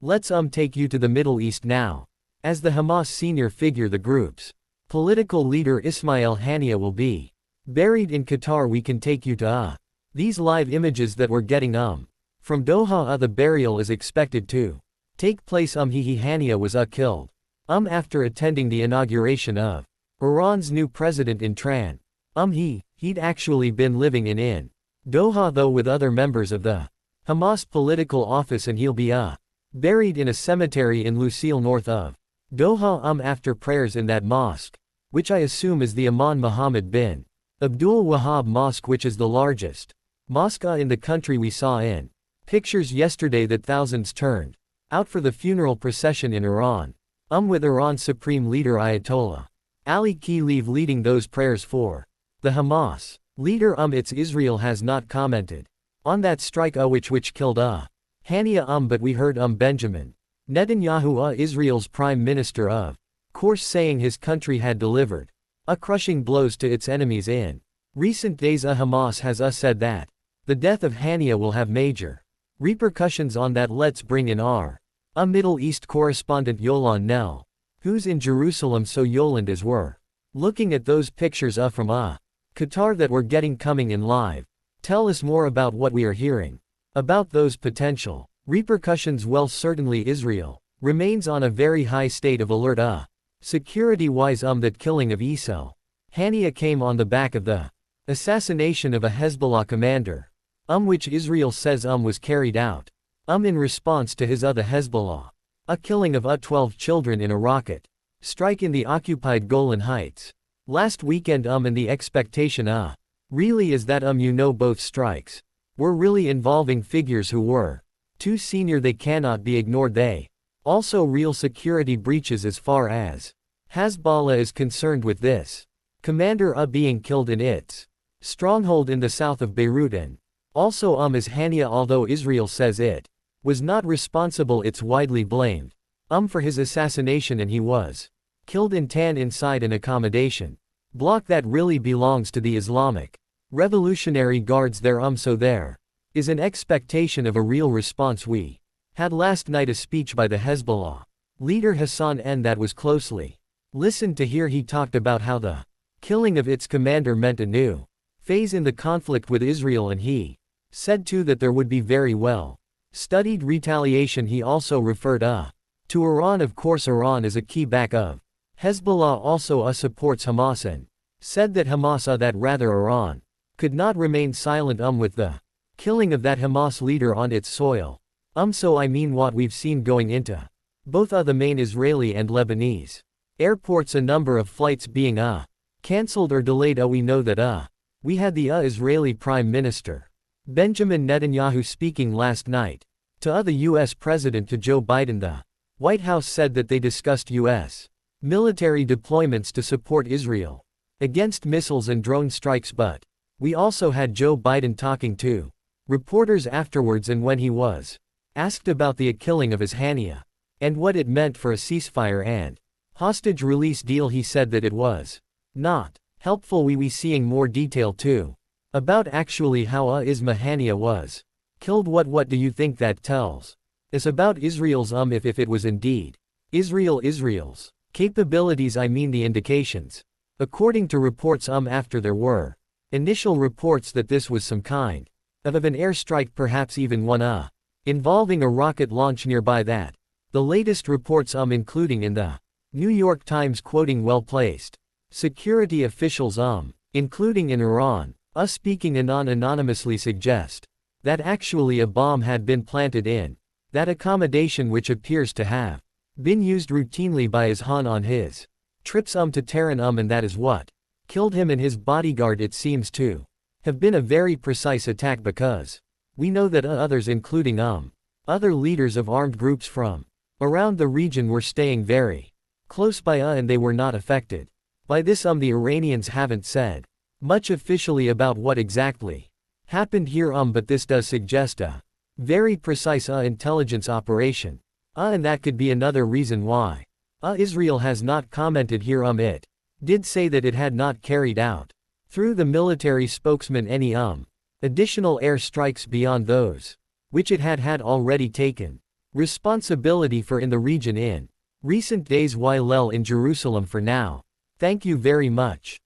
Let's take you to the Middle East now. As the Hamas senior figure, the group's political leader Ismael Hania will be buried in Qatar. We can take you to these live images that we're getting from Doha. The burial is expected to take place. Hania was killed after attending the inauguration of Iran's new president in Tran. He'd actually been living in Doha though with other members of the Hamas political office, and he'll be buried in a cemetery in Lusail north of Doha after prayers in that mosque, which I assume is the Imam Muhammad bin Abdul Wahhab Mosque, which is the largest mosque in the country. We saw in pictures yesterday that thousands turned out for the funeral procession in Iran, with Iran's supreme leader Ayatollah Ali Khamenei leading those prayers for the Hamas leader. Israel has not commented on that strike which killed Hania but we heard Benjamin Netanyahu, Israel's prime minister, of course saying his country had delivered crushing blows to its enemies in recent days. Hamas has said that the death of Hania will have major repercussions on that. Let's bring in our Middle East correspondent Yolan Nell, who's in Jerusalem. So Yolan, as we're looking at those pictures from Qatar that we're getting coming in live, tell us more about what we are hearing about those potential repercussions. Well, certainly Israel remains on a very high state of alert security-wise. That killing of Ismael Hania came on the back of the assassination of a Hezbollah commander, which Israel says was carried out in response to the Hezbollah killing of 12 children in a rocket strike in the occupied Golan Heights last weekend. And the expectation really is that both strikes were really involving figures who were too senior. They cannot be ignored. They also real security breaches as far as Hezbollah is concerned, with this commander being killed in its stronghold in the south of Beirut. And also as Hania, although Israel says it was not responsible, it's widely blamed for his assassination, and he was killed in Tan inside an accommodation block that really belongs to the Islamic Revolutionary Guards there. So there is an expectation of a real response. We had last night a speech by the Hezbollah leader Hassan N that was closely listened to. Here he talked about how the killing of its commander meant a new phase in the conflict with Israel, and he said too that there would be very well studied retaliation. He also referred to Iran. Of course, Iran is a key back of Hezbollah, also supports Hamas, and said that Iran could not remain silent with the killing of that Hamas leader on its soil. So I mean, what we've seen going into both the main Israeli and Lebanese airports, a number of flights being cancelled or delayed. We know that we had the Israeli Prime Minister Benjamin Netanyahu speaking last night to the US President, to Joe Biden. The White House said that they discussed US military deployments to support Israel against missiles and drone strikes, but we also had Joe Biden talking to reporters afterwards, and when he was asked about the killing of Hania and what it meant for a ceasefire and hostage release deal, he said that it was not helpful. We seeing more detail too about actually how Ismael Hania was killed. What do you think that tells us about Israel's if it was indeed Israel's capabilities? I mean the indications, according to reports after there were initial reports that this was some kind of an airstrike, perhaps even one involving a rocket launch nearby. That the latest reports including in the New York Times quoting well-placed security officials including in Iran speaking anonymously, suggest that actually a bomb had been planted in that accommodation, which appears to have been used routinely by Ismael on his trips to Tehran, and that is what killed him and his bodyguard. It seems to have been a very precise attack, because we know that others, including other leaders of armed groups from around the region, were staying very close by and they were not affected by this. The Iranians haven't said much officially about what exactly happened here, but this does suggest a very precise intelligence operation. And that could be another reason why Israel has not commented here. It did say that it had not carried out, through the military spokesman, any additional air strikes beyond those which it had already taken. responsibility for in the region in recent days. Yolan in Jerusalem for now. Thank you very much.